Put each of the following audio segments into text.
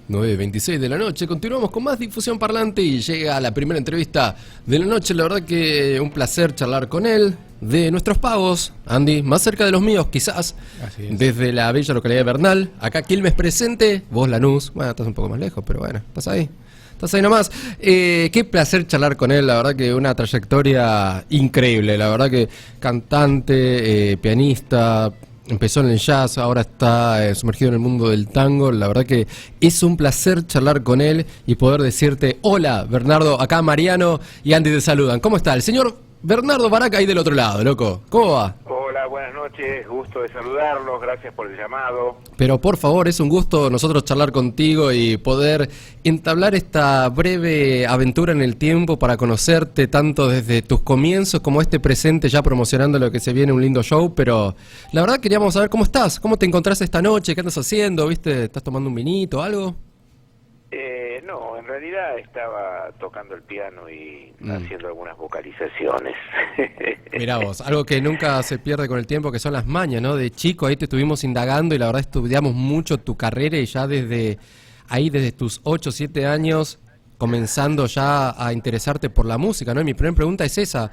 9:26 de la noche, continuamos con más difusión parlante y llega la primera entrevista de la noche. La verdad que un placer charlar con él, de nuestros pagos, Andy, más cerca de los míos quizás, desde la bella localidad de Bernal. Acá Quilmes presente, vos Lanús, bueno, estás un poco más lejos, pero bueno, estás ahí nomás. Qué placer charlar con él, la verdad que una trayectoria increíble, la verdad que cantante, pianista. Empezó en el jazz, ahora está sumergido en el mundo del tango. La verdad que es un placer charlar con él y poder decirte, hola Bernardo, acá Mariano y Andy te saludan. ¿Cómo está? El señor Bernardo Baraca ahí del otro lado, loco. ¿Cómo va? Hola, buenas noches, gusto de saludarlos, gracias por el llamado. Pero por favor, es un gusto nosotros charlar contigo y poder entablar esta breve aventura en el tiempo para conocerte tanto desde tus comienzos como este presente ya promocionando lo que se viene, un lindo show. Pero la verdad queríamos saber cómo estás, cómo te encontrás esta noche, qué andas haciendo, ¿viste? ¿Estás tomando un vinito, algo? No, en realidad estaba tocando el piano y haciendo algunas vocalizaciones. Mirá vos, algo que nunca se pierde con el tiempo, que son las mañas, ¿no? De chico ahí te estuvimos indagando y la verdad estudiamos mucho tu carrera y ya desde ahí, desde tus 8 o 7 años, comenzando ya a interesarte por la música, ¿no? Y mi primera pregunta es esa,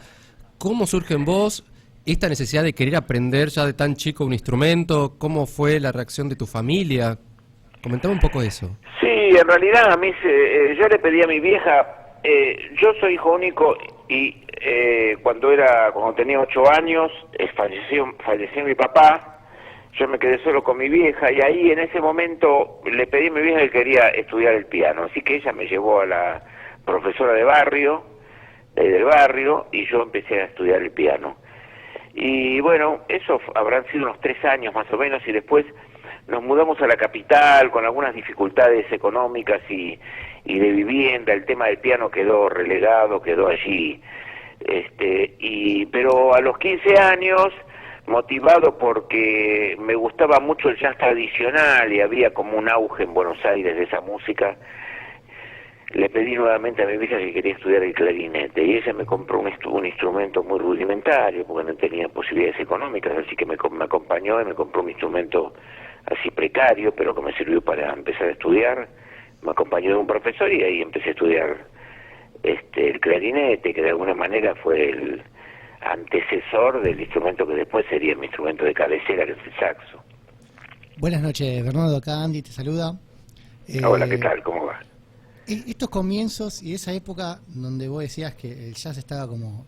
¿cómo surge en vos esta necesidad de querer aprender ya de tan chico un instrumento? ¿Cómo fue la reacción de tu familia? Comentame un poco de eso. Sí, en realidad a mí yo le pedí a mi vieja, yo soy hijo único y cuando tenía 8 años falleció mi papá, yo me quedé solo con mi vieja y ahí en ese momento le pedí a mi vieja que quería estudiar el piano, así que ella me llevó a la profesora de barrio, del barrio, y yo empecé a estudiar el piano. Y bueno, eso habrán sido unos 3 años más o menos y después nos mudamos a la capital con algunas dificultades económicas y de vivienda. El tema del piano quedó relegado, quedó allí. Pero a los 15 años, motivado porque me gustaba mucho el jazz tradicional y había como un auge en Buenos Aires de esa música, le pedí nuevamente a mi vieja que quería estudiar el clarinete y ella me compró un instrumento muy rudimentario porque no tenía posibilidades económicas, así que me acompañó y me compró un instrumento así precario, pero que me sirvió para empezar a estudiar. Me acompañó de un profesor y ahí empecé a estudiar el clarinete, que de alguna manera fue el antecesor del instrumento que después sería mi instrumento de cabecera, que es el saxo. Buenas noches, Bernardo, acá Andy te saluda. Hola, ¿qué tal? ¿Cómo va? Estos comienzos y esa época donde vos decías que el jazz estaba como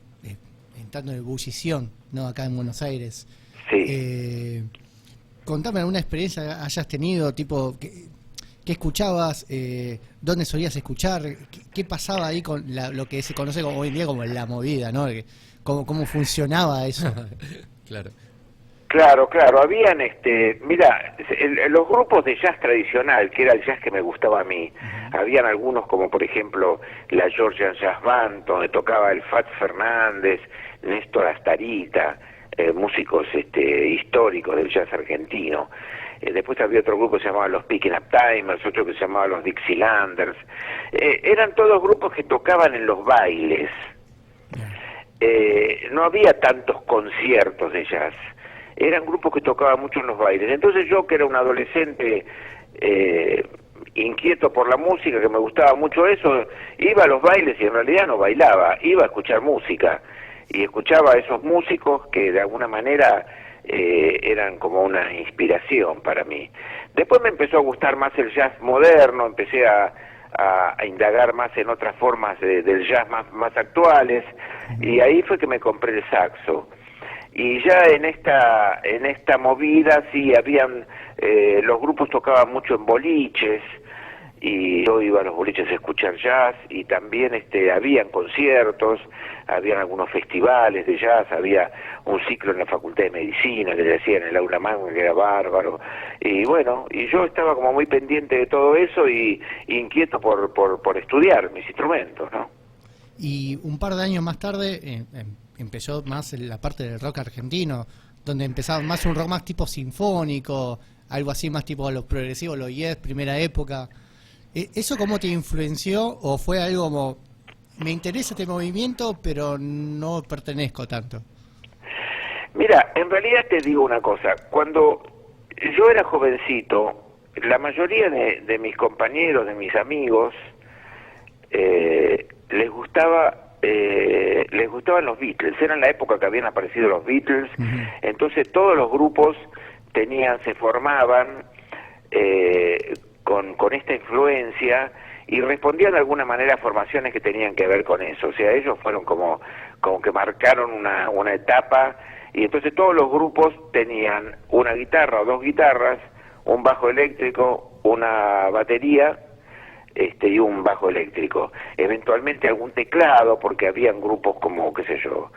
entrando en ebullición, ¿no? Acá en Buenos Aires. Sí. Contame alguna experiencia hayas tenido, tipo, ¿qué escuchabas? ¿Dónde solías escuchar? ¿Qué pasaba ahí con lo que se conoce como hoy en día como la movida, ¿no? ¿Cómo funcionaba eso? Claro. Claro, habían, mira, los grupos de jazz tradicional, que era el jazz que me gustaba a mí, habían algunos como por ejemplo la Georgian Jazz Band, donde tocaba el Fats Fernández, Néstor Astarita, músicos históricos del jazz argentino. Después había otro grupo que se llamaba los Picking Up Timers, otro que se llamaba los Dixielanders. Eran todos grupos que tocaban en los bailes. No había tantos conciertos de jazz. Eran grupos que tocaban mucho en los bailes. Entonces yo, que era un adolescente inquieto por la música, que me gustaba mucho eso, iba a los bailes y en realidad no bailaba, iba a escuchar música. Y escuchaba a esos músicos que de alguna manera eran como una inspiración para mí. Después me empezó a gustar más el jazz moderno, empecé a indagar más en otras formas del jazz más actuales, y ahí fue que me compré el saxo. Y ya en esta movida sí habían, los grupos tocaban mucho en boliches, y yo iba a los boliches a escuchar jazz, y también habían conciertos, habían algunos festivales de jazz, había un ciclo en la Facultad de Medicina que se hacía en el Aula Magna, que era bárbaro, y bueno, y yo estaba como muy pendiente de todo eso y inquieto por estudiar mis instrumentos, ¿no? Y un par de años más tarde empezó más la parte del rock argentino, donde empezaba más un rock más tipo sinfónico, algo así más tipo los progresivos, los Yes, primera época. ¿Eso cómo te influenció o fue algo como, me interesa este movimiento, pero no pertenezco tanto? Mira, en realidad te digo una cosa, cuando yo era jovencito, la mayoría de mis compañeros, de mis amigos, les gustaban los Beatles. Era en la época que habían aparecido los Beatles. Entonces todos los grupos se formaban con esta influencia y respondían de alguna manera a formaciones que tenían que ver con eso. O sea, ellos fueron como que marcaron una etapa, y entonces todos los grupos tenían una guitarra o dos guitarras, un bajo eléctrico, una batería, y un bajo eléctrico, eventualmente algún teclado, porque habían grupos como, qué sé yo,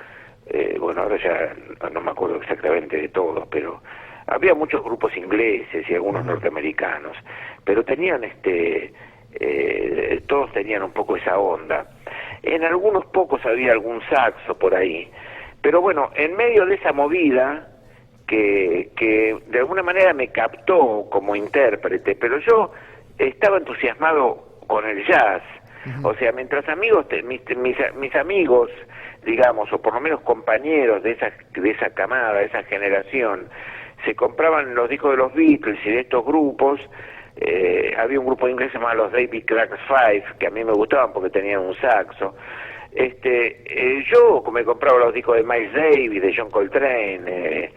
bueno, ahora ya no me acuerdo exactamente de todos, pero había muchos grupos ingleses y algunos norteamericanos, pero tenían todos tenían un poco esa onda. En algunos pocos había algún saxo por ahí, pero bueno, en medio de esa movida que de alguna manera me captó como intérprete, pero yo estaba entusiasmado con el jazz. O sea, mientras mis amigos, digamos, o por lo menos compañeros de esa camada, de esa generación, se compraban los discos de los Beatles y de estos grupos. Había un grupo inglés llamado los David Clark's Five, que a mí me gustaban porque tenían un saxo. Yo me compraba los discos de Miles Davis, de John Coltrane, de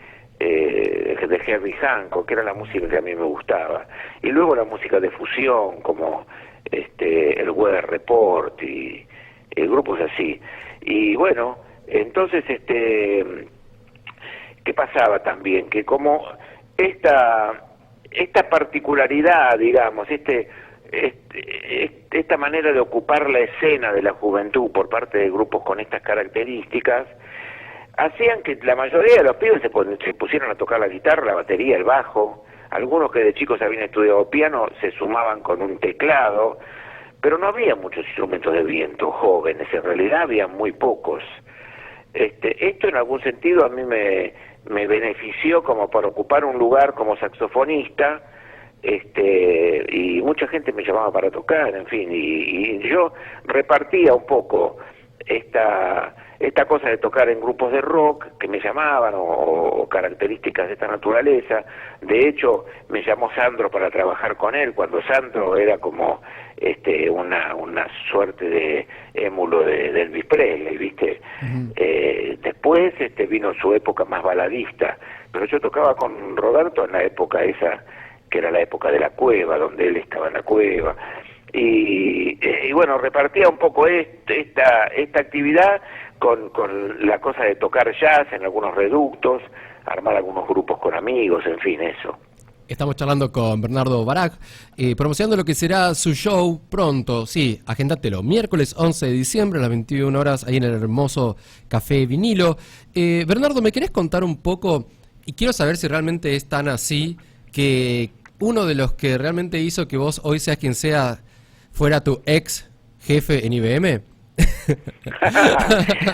Herbie Hancock, que era la música que a mí me gustaba. Y luego la música de fusión, como el Weather Report y grupos así. Y bueno, entonces, ¿qué pasaba también? Que como esta particularidad, digamos, esta manera de ocupar la escena de la juventud por parte de grupos con estas características, hacían que la mayoría de los pibes se pusieran a tocar la guitarra, la batería, el bajo. Algunos que de chicos habían estudiado piano se sumaban con un teclado, pero no había muchos instrumentos de viento jóvenes, en realidad había muy pocos. Esto en algún sentido a mí me benefició como para ocupar un lugar como saxofonista, y mucha gente me llamaba para tocar, en fin, y yo repartía un poco esta cosa de tocar en grupos de rock que me llamaban, o características de esta naturaleza. De hecho, me llamó Sandro para trabajar con él, cuando Sandro era como una suerte de émulo de Elvis Presley, ¿viste? Después vino su época más baladista, pero yo tocaba con Roberto en la época esa, que era la época de la cueva, donde él estaba en la cueva. Y bueno, repartía un poco esta actividad con la cosa de tocar jazz en algunos reductos, armar algunos grupos con amigos, en fin, eso. Estamos charlando con Bernardo Baraj, promocionando lo que será su show pronto. Sí, agéndatelo, miércoles 11 de diciembre a las 21 horas, ahí en el hermoso Café Vinilo. Bernardo, ¿me querés contar un poco? Y quiero saber si realmente es tan así, que uno de los que realmente hizo que vos hoy seas quien sea fuera tu ex jefe en IBM.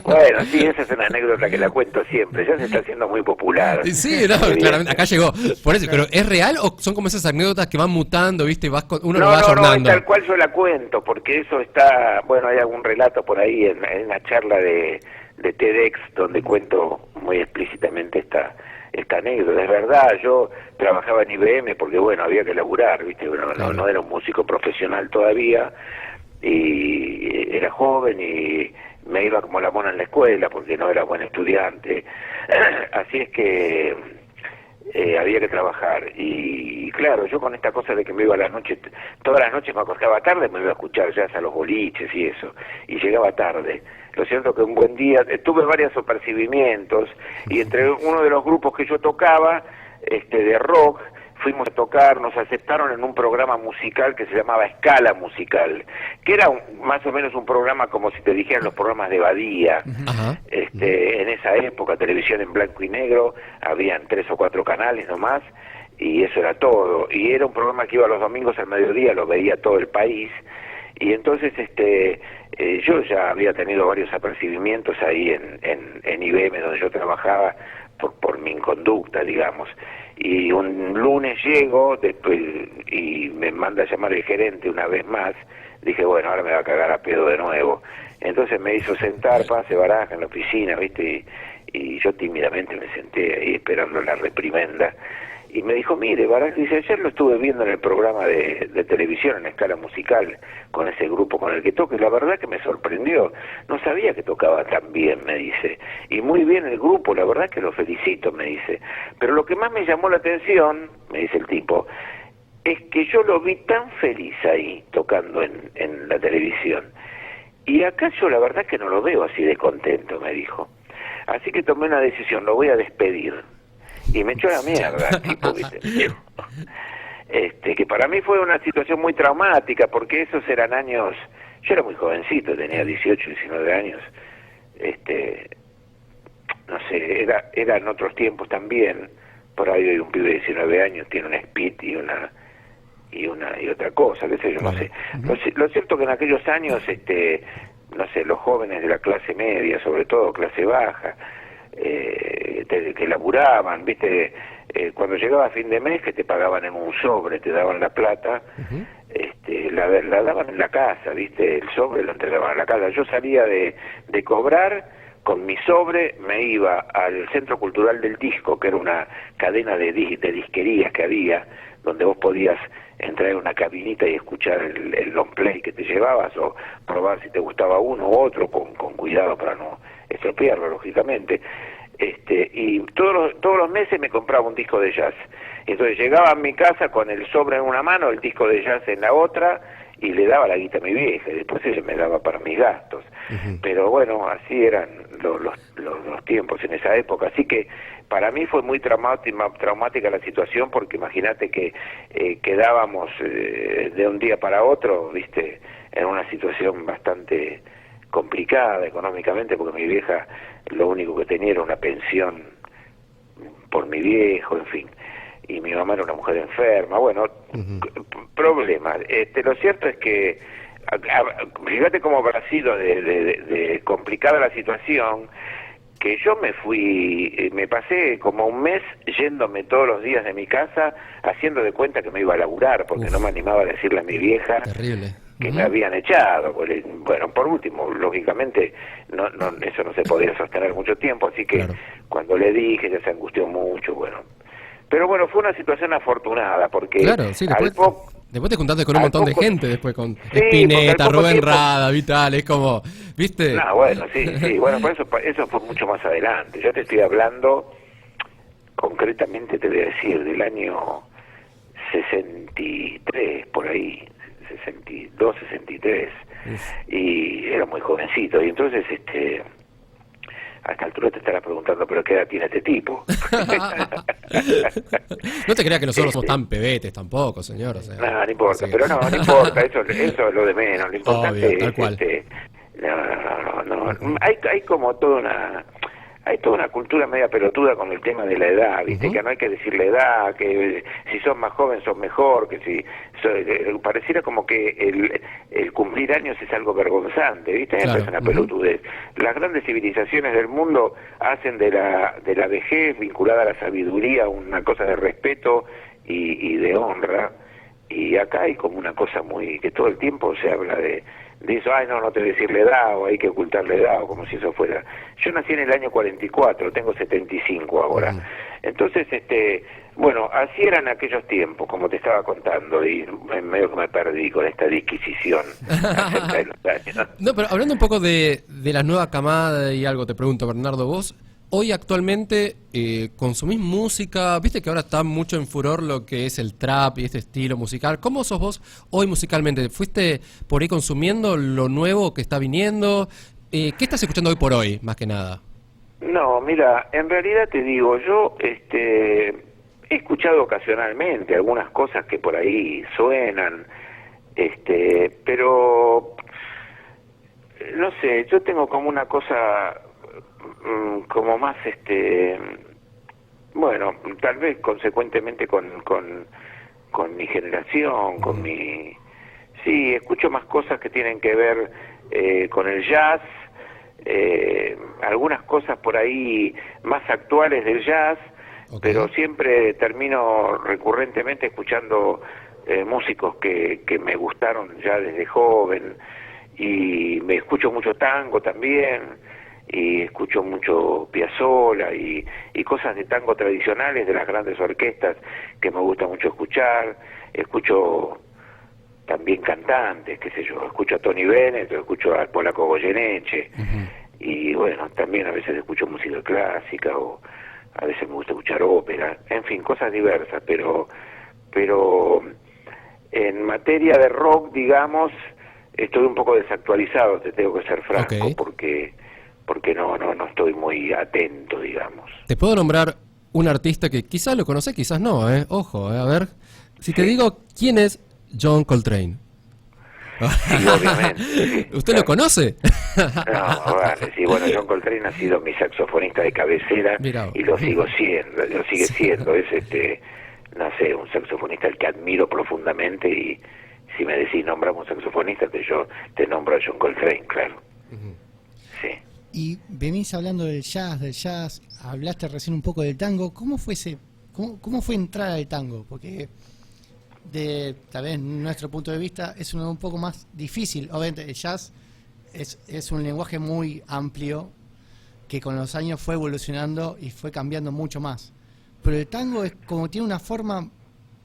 Bueno, sí, esa es una anécdota que la cuento siempre, ya se está haciendo muy popular. Sí, no, claramente, acá llegó. Por eso, pero ¿es real o son como esas anécdotas que van mutando, viste, uno lo va ayornando? No, tal cual yo la cuento, porque eso está, bueno, hay algún relato por ahí en la charla de TEDx donde cuento muy explícitamente esta anécdota. Es verdad, yo trabajaba en IBM porque, bueno, había que laburar, viste, bueno, no era un músico profesional todavía, y era joven y me iba como la mona en la escuela porque no era buen estudiante. Así es que había que trabajar, y claro, yo con esta cosa de que me iba a las noches, todas las noches me acostaba tarde, me iba a escuchar jazz a los boliches y eso, y llegaba tarde. Lo cierto que un buen día tuve varios apercibimientos, y entre uno de los grupos que yo tocaba, de rock, fuimos a tocar, nos aceptaron en un programa musical que se llamaba Escala Musical, que era más o menos un programa como si te dijeran los programas de Badía. En esa época, televisión en blanco y negro, habían 3 o 4 canales nomás, y eso era todo, y era un programa que iba los domingos al mediodía, lo veía todo el país, y entonces yo ya había tenido varios apercibimientos ahí en IBM, donde yo trabajaba, por mi inconducta, digamos. Y un lunes llego después y me manda a llamar el gerente una vez más. Dije, bueno, ahora me va a cagar a pedo de nuevo. Entonces me hizo sentar, pase Baraja, en la oficina, ¿viste? Y yo tímidamente me senté ahí esperando la reprimenda. y me dijo, mire, Barak, dice, ayer lo estuve viendo en el programa de televisión, en Escala Musical, con ese grupo con el que toco, y la verdad que me sorprendió, no sabía que tocaba tan bien, me dice, y muy bien el grupo, la verdad que lo felicito, me dice, pero lo que más me llamó la atención, me dice el tipo, es que yo lo vi tan feliz ahí, tocando en la televisión, y acá yo la verdad que no lo veo así de contento, me dijo. Así que tomé una decisión, lo voy a despedir. Y me echó a la mierda, tipo, ¿viste? Que para mí fue una situación muy traumática, porque esos eran años, yo era muy jovencito, tenía 18, 19 años, no sé, eran otros tiempos también, por ahí hoy un pibe de 19 años tiene un speed y otra cosa, qué sé yo, no sé. Lo cierto que en aquellos años, no sé, los jóvenes de la clase media, sobre todo clase baja, que laburaban, viste, cuando llegaba fin de mes que te pagaban en un sobre, te daban la plata, la daban en la casa, viste, el sobre lo entregaban en la casa. Yo salía de cobrar, con mi sobre me iba al Centro Cultural del Disco, que era una cadena de disquerías que había, donde vos podías entrar en una cabinita y escuchar el long play que te llevabas, o probar si te gustaba uno u otro, con cuidado para no estropearlo, lógicamente. Y todos los meses me compraba un disco de jazz. Entonces llegaba a mi casa con el sobre en una mano, el disco de jazz en la otra, y le daba la guita a mi vieja, y después ella me daba para mis gastos. Pero bueno, así eran los tiempos en esa época. Así que para mí fue muy traumática la situación, porque imagínate que quedábamos de un día para otro, viste, en una situación bastante complicada económicamente, porque mi vieja lo único que tenía era una pensión por mi viejo, en fin, y mi mamá era una mujer enferma, bueno, problemas. Lo cierto es que, fíjate cómo habrá sido de complicada la situación, que yo me pasé como un mes yéndome todos los días de mi casa, haciendo de cuenta que me iba a laburar, porque no me animaba a decirle a mi vieja. Terrible. Que me habían echado. Bueno, por último, lógicamente, eso no se podía sostener mucho tiempo, así que cuando le dije, ya se angustió mucho, bueno. Pero bueno, fue una situación afortunada, porque claro, sí, después te juntaste con un montón de gente, después con Spinetta, Rubén Rada, Vital, es como, ¿viste? No, bueno, sí, bueno, por eso fue mucho más adelante. Yo te estoy hablando, concretamente te voy a decir, del año 63, por ahí, 62, 63, y era muy jovencito, y entonces a esta altura te estarás preguntando, ¿pero qué edad tiene este tipo? No te creas que nosotros somos tan pebetes tampoco, señor. O sea, no importa, pero no importa, eso es lo de menos, lo importante obvio, tal es, cual. no, hay como hay toda una cultura media pelotuda con el tema de la edad, ¿viste? Que no hay que decir la edad, que si sos más joven sos mejor, que si pareciera como que el cumplir años es algo vergonzante, ¿viste? Claro. Es una pelotudez. Las grandes civilizaciones del mundo hacen de la vejez vinculada a la sabiduría una cosa de respeto y de honra, y acá hay como una cosa muy, que todo el tiempo se habla de eso, no te voy a decir la edad, o hay que ocultar la edad, o como si eso fuera. Yo nací en el año 44, tengo 75 ahora. Entonces, bueno, así eran aquellos tiempos, como te estaba contando, y medio que me perdí con esta disquisición acerca de los años. No, pero hablando un poco de la nueva camada y algo, te pregunto, Bernardo, vos hoy actualmente consumís música, viste que ahora está mucho en furor lo que es el trap y este estilo musical. ¿Cómo sos vos hoy musicalmente? ¿Fuiste por ahí consumiendo lo nuevo que está viniendo? ¿Qué estás escuchando hoy por hoy, más que nada? No, mira, en realidad te digo, yo he escuchado ocasionalmente algunas cosas que por ahí suenan, pero no sé, yo tengo como una cosa como más bueno, tal vez consecuentemente con mi generación, con mi... Sí, escucho más cosas que tienen que ver con el jazz, algunas cosas por ahí más actuales del jazz, pero siempre termino recurrentemente escuchando músicos que me gustaron ya desde joven, y me escucho mucho tango también, y escucho mucho Piazzolla y cosas de tango tradicionales de las grandes orquestas que me gusta mucho escuchar. Escucho también cantantes, qué sé yo, escucho a Tony Bennett, escucho al polaco Goyeneche, y bueno, también a veces escucho música clásica, o a veces me gusta escuchar ópera, en fin, cosas diversas, pero en materia de rock, digamos, estoy un poco desactualizado, te tengo que ser franco, porque no estoy muy atento, digamos. Te puedo nombrar un artista que quizás lo conoces, quizás no, ojo, a ver, si te digo quién es John Coltrane. Sí, obviamente. Sí, ¿Usted lo conoce? No, vale, sí, bueno, John Coltrane ha sido mi saxofonista de cabecera. Mirá. Y lo sigue siendo, es no sé, un saxofonista al que admiro profundamente, y si me decís nombramos un saxofonista, yo te nombro a John Coltrane, claro. Sí. Y venís hablando del jazz, hablaste recién un poco del tango. ¿Cómo fue cómo fue entrar al tango? Porque tal vez nuestro punto de vista es un poco más difícil. Obviamente el jazz es un lenguaje muy amplio que con los años fue evolucionando y fue cambiando mucho más. Pero el tango es como tiene una forma,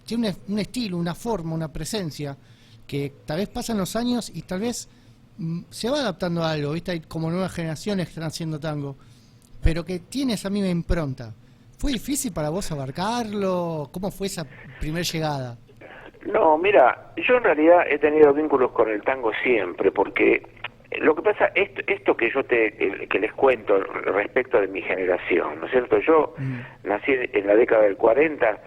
tiene un estilo, una forma, una presencia que tal vez pasan los años y tal vez se va adaptando a algo, ¿viste? Hay como nuevas generaciones que están haciendo tango, pero que tiene esa misma impronta. ¿Fue difícil para vos abarcarlo? ¿Cómo fue esa primera llegada? No, mira, yo en realidad he tenido vínculos con el tango siempre, porque lo que pasa, esto que yo que les cuento respecto de mi generación, ¿no es cierto? Yo nací en la década del 40,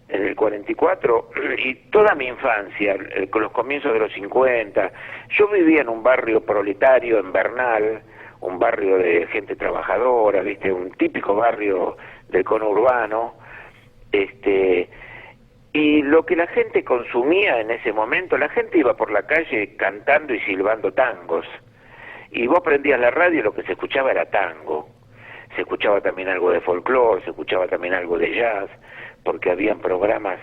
en el 44, y toda mi infancia, con los comienzos de los 50, yo vivía en un barrio proletario en Bernal, un barrio de gente trabajadora, ¿viste? Un típico barrio del conurbano, y lo que la gente consumía en ese momento, la gente iba por la calle cantando y silbando tangos, y vos prendías la radio y lo que se escuchaba era tango. Se escuchaba también algo de folclore, se escuchaba también algo de jazz, porque habían programas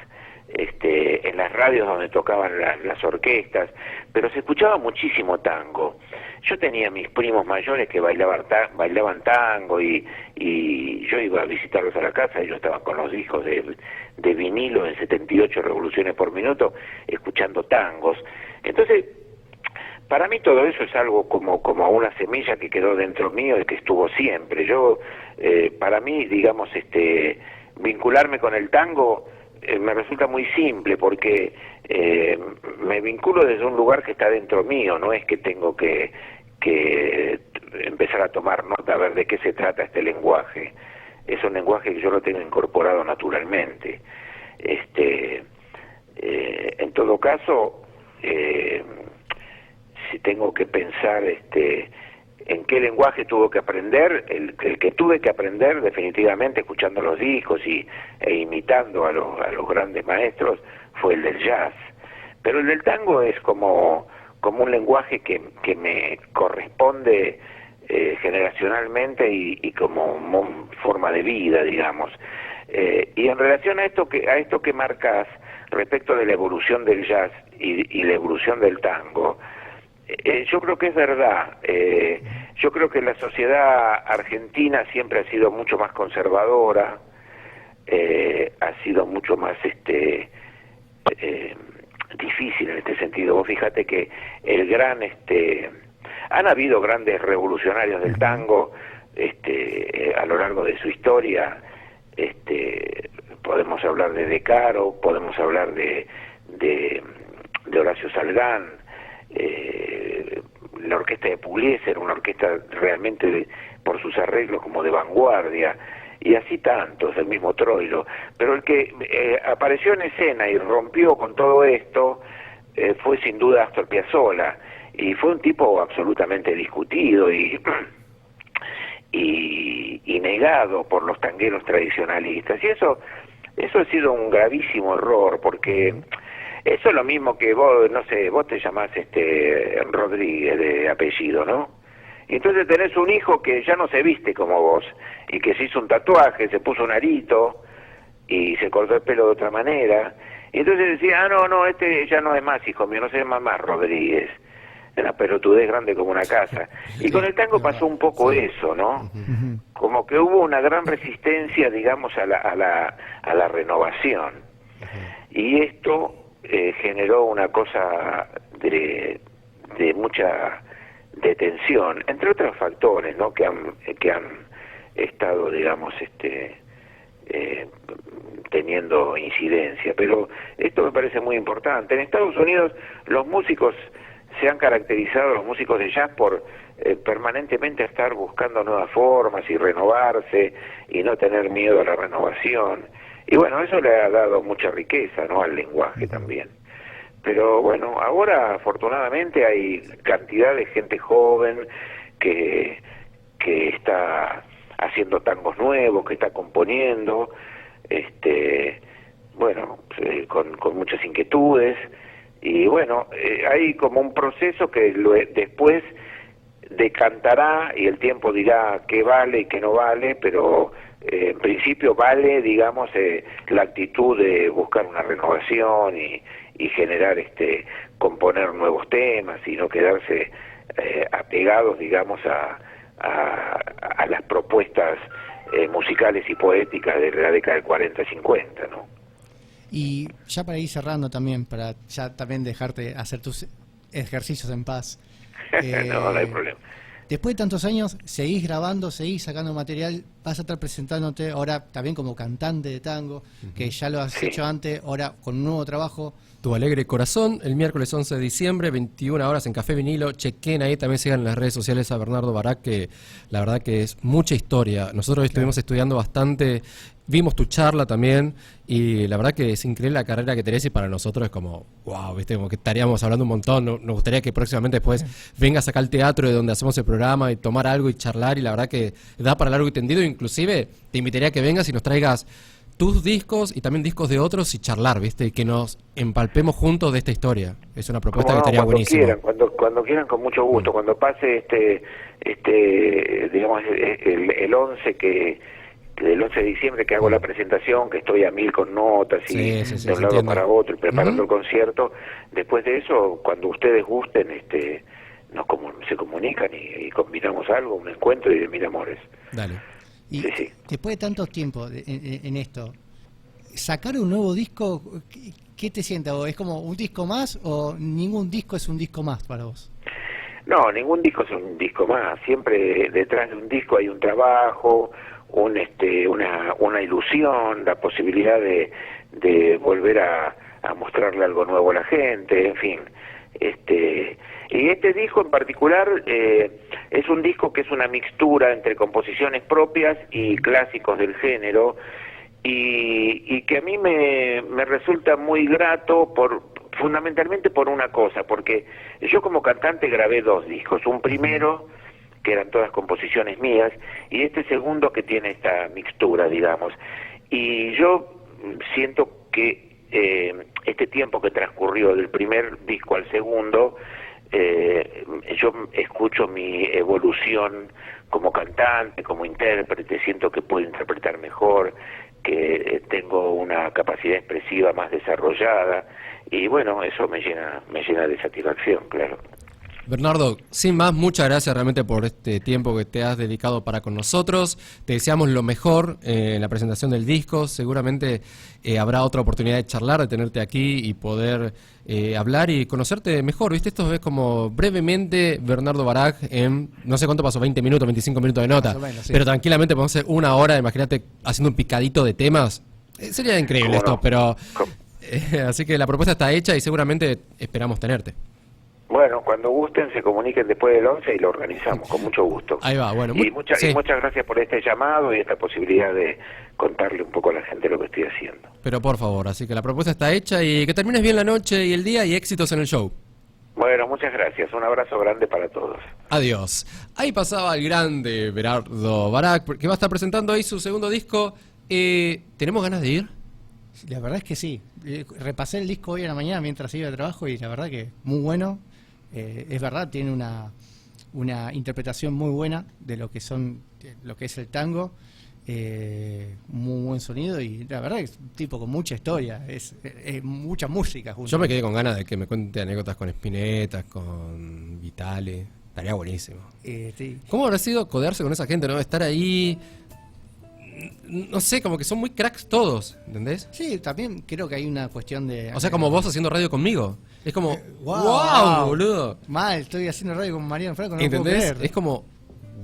en las radios donde tocaban las orquestas, pero se escuchaba muchísimo tango. Yo tenía mis primos mayores que bailaban tango, y yo iba a visitarlos a la casa, ellos estaban con los discos de vinilo en 78 revoluciones por minuto, escuchando tangos. Entonces, para mí todo eso es algo como una semilla que quedó dentro mío y que estuvo siempre. Yo, para mí, digamos, vincularme con el tango me resulta muy simple, porque me vinculo desde un lugar que está dentro mío, no es que tengo que empezar a tomar nota a ver de qué se trata este lenguaje. Es un lenguaje que yo lo tengo incorporado naturalmente. En todo caso, si tengo que pensar en qué lenguaje tuve que aprender, el que tuve que aprender definitivamente escuchando los discos e imitando a los grandes maestros, fue el del jazz. Pero el del tango es como un lenguaje que me corresponde generacionalmente y como forma de vida, digamos. Y en relación a esto que marcas respecto de la evolución del jazz y la evolución del tango, yo creo que es verdad. Yo creo que la sociedad argentina siempre ha sido mucho más conservadora, ha sido mucho más difícil en este sentido. Vos fíjate que han habido grandes revolucionarios del tango a lo largo de su historia. Podemos hablar de De Caro, podemos hablar de Horacio Salgán, la orquesta de Pugliese era una orquesta realmente por sus arreglos como de vanguardia, y así tantos, el mismo Troilo. Pero el que apareció en escena y rompió con todo esto fue sin duda Astor Piazzolla, y fue un tipo absolutamente discutido y negado por los tangueros tradicionalistas, y eso ha sido un gravísimo error, porque eso es lo mismo que vos, no sé, vos te llamás Rodríguez de apellido, ¿no? Y entonces tenés un hijo que ya no se viste como vos, y que se hizo un tatuaje, se puso un arito, y se cortó el pelo de otra manera, y entonces decía, no, este ya no es más hijo mío, no se llama más Rodríguez. una pelotudez grande como una casa. Y con el tango pasó un poco eso, ¿no? Como que hubo una gran resistencia, digamos, a la renovación. Y esto generó una cosa de mucha detención, entre otros factores, ¿no? que han estado, digamos, teniendo incidencia. Pero esto me parece muy importante. En Estados Unidos los músicos se han caracterizado, los músicos de jazz, por permanentemente estar buscando nuevas formas y renovarse y no tener miedo a la renovación. Y bueno, eso le ha dado mucha riqueza, ¿no?, al lenguaje también. Pero bueno, ahora afortunadamente hay cantidad de gente joven que está haciendo tangos nuevos, que está componiendo, bueno, con muchas inquietudes. Y bueno, hay como un proceso que después decantará y el tiempo dirá qué vale y qué no vale, pero en principio vale, digamos, la actitud de buscar una renovación y generar, componer nuevos temas y no quedarse apegados, digamos, a las propuestas musicales y poéticas de la década del 40-50, ¿no? Y ya para ir cerrando también, para ya también dejarte hacer tus ejercicios en paz. No hay problema. Después de tantos años, seguís grabando, seguís sacando material, vas a estar presentándote ahora también como cantante de tango, que ya lo has hecho antes, ahora con un nuevo trabajo. Tu Alegre Corazón, el miércoles 11 de diciembre, 21 horas en Café Vinilo. Chequen ahí, también sigan en las redes sociales a Bernardo Barac, que la verdad que es mucha historia. Nosotros estuvimos estudiando bastante, vimos tu charla también, y la verdad que es increíble la carrera que tenés, y para nosotros es como, wow, ¿viste? Como que estaríamos hablando un montón. Nos gustaría que próximamente después vengas acá al teatro de donde hacemos el programa y tomar algo y charlar, y la verdad que da para largo y tendido. Inclusive te invitaría a que vengas y nos traigas tus discos y también discos de otros y charlar, ¿viste? Y que nos empalpemos juntos de esta historia. Es una propuesta que estaría buenísima. Cuando quieran, con mucho gusto. Cuando pase digamos, el 11 del 11 de diciembre que hago la presentación, que estoy a 1000 con notas y de un lado para otro y preparando el concierto, después de eso, cuando ustedes gusten, se comunican y combinamos algo, un encuentro y de mil amores. Dale. Y después de tantos tiempos en esto, ¿sacar un nuevo disco, qué te sienta? ¿O es como un disco más o ningún disco es un disco más para vos? No, ningún disco es un disco más. Siempre detrás de un disco hay un trabajo, una ilusión, la posibilidad de volver a mostrarle algo nuevo a la gente, en fin. Y este disco en particular es un disco que es una mixtura entre composiciones propias y clásicos del género, y que a mí me resulta muy grato fundamentalmente por una cosa, porque yo como cantante grabé 2 discos, un primero que eran todas composiciones mías, y este segundo que tiene esta mixtura, digamos. Y yo siento que este tiempo que transcurrió del primer disco al segundo, yo escucho mi evolución como cantante, como intérprete, siento que puedo interpretar mejor, que tengo una capacidad expresiva más desarrollada, y bueno, eso me llena de satisfacción, claro. Bernardo, sin más, muchas gracias realmente por este tiempo que te has dedicado para con nosotros. Te deseamos lo mejor en la presentación del disco. Seguramente habrá otra oportunidad de charlar, de tenerte aquí y poder hablar y conocerte mejor. ¿Viste? Esto es como brevemente Bernardo Barac en, no sé cuánto pasó, 20 minutos, 25 minutos de nota. Menos, sí. Pero tranquilamente podemos hacer una hora, imagínate, haciendo un picadito de temas. Sería increíble esto, pero... así que la propuesta está hecha y seguramente esperamos tenerte. Bueno, cuando gusten se comuniquen después del 11 y lo organizamos, con mucho gusto. Ahí va, bueno. Y muchas gracias por este llamado y esta posibilidad de contarle un poco a la gente lo que estoy haciendo. Pero por favor, así que la propuesta está hecha y que termines bien la noche y el día y éxitos en el show. Bueno, muchas gracias. Un abrazo grande para todos. Adiós. Ahí pasaba el grande Bernardo Barac, que va a estar presentando ahí su segundo disco. ¿Tenemos ganas de ir? La verdad es que sí. Repasé el disco hoy en la mañana mientras iba de trabajo y la verdad que muy bueno. Es verdad, tiene una interpretación muy buena de lo que es el tango, muy buen sonido y la verdad es un tipo con mucha historia, es mucha música junto. Yo me quedé con ganas de que me cuente anécdotas con Spinetta, con Vitale. Estaría buenísimo. Sí. ¿Cómo habrá sido codearse con esa gente, no? Estar ahí... No sé, como que son muy cracks todos, ¿entendés? Sí, también creo que hay una cuestión de... O sea, como vos haciendo radio conmigo. Es como, wow, wow, boludo. Mal, estoy haciendo radio con Mariano Franco, no lo puedo ¿Entendés? creer. Es como,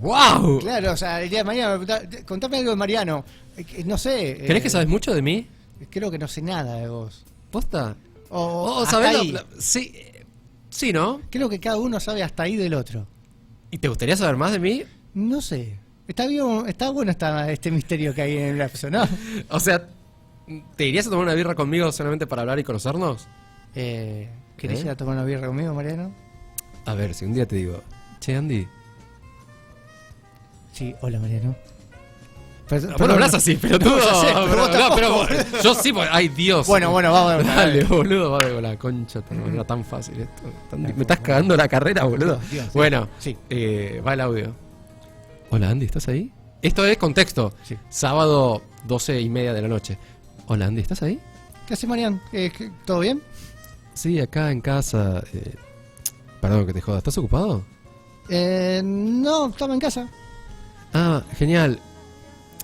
wow. Claro, o sea, el día de mañana, contame algo de Mariano. No sé. ¿Crees que sabes mucho de mí? Creo que no sé nada de vos. ¿Posta? O hasta ¿sabés ahí. Sí, sí, ¿no? Creo que cada uno sabe hasta ahí del otro. ¿Y te gustaría saber más de mí? No sé. Está bien, está bueno este misterio que hay en el lapso, ¿no? O sea, ¿te irías a tomar una birra conmigo solamente para hablar y conocernos? ¿Querés ir a tomar una birra conmigo, Mariano? A ver, si un día te digo, che, Andy. Sí, hola, Mariano. Vos no hablas así, pero tú. No, ya sé, pero vos tampoco. Yo sí, porque, ay Dios. Bueno, vamos. Dale, boludo, va con la concha. No era tan fácil esto. Me estás cagando la carrera, boludo. Dios, bueno, sí. Va el audio. Hola, Andy, ¿estás ahí? Esto es contexto. Sí. Sábado, 12:30 de la noche. Hola, Andy, ¿estás ahí? ¿Qué haces, Mariano? ¿Todo bien? Sí, acá en casa. Perdón que te joda. ¿Estás ocupado? No, estaba en casa. Ah, genial.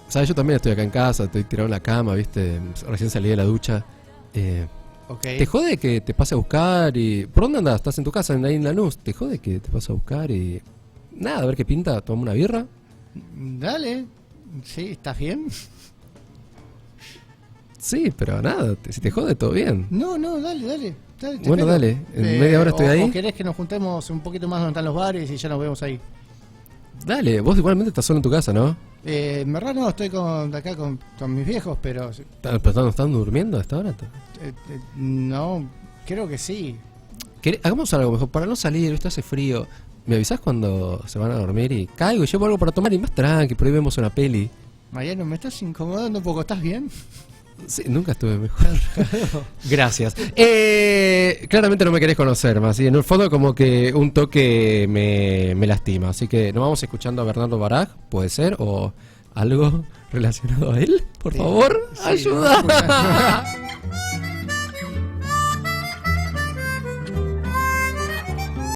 Sabes, yo también estoy acá en casa, estoy tirado en la cama, viste, recién salí de la ducha. Okay. ¿Te jode que te pase a buscar y... ¿Por dónde andás? ¿Estás en tu casa, ahí en la luz? ¿Te jode que te pase a buscar y... Nada, a ver qué pinta, tomamos una birra? Dale. Sí, ¿estás bien? Sí, pero nada, si te jode, todo bien. No, dale. Te Bueno, espero. dale, en media hora estoy ahí. ¿O querés que nos juntemos un poquito más donde están los bares y ya nos vemos ahí? Dale, vos igualmente estás solo en tu casa, ¿no? En verdad no, estoy acá con mis viejos, pero... ¿Están durmiendo a esta hora? No, creo que sí. Hagamos algo mejor, para no salir, esto hace frío. ¿Me avisás cuando se van a dormir y caigo y llevo algo para tomar y más tranqui, por ahí vemos una peli? Mariano, me estás incomodando un poco, ¿estás bien? Sí, nunca estuve mejor. Gracias. Claramente no me querés conocer más. Y en el fondo como que un toque me lastima. Así que nos vamos escuchando a Bernardo Baraj, puede ser, o algo relacionado a él. Por favor, Sí, ayuda.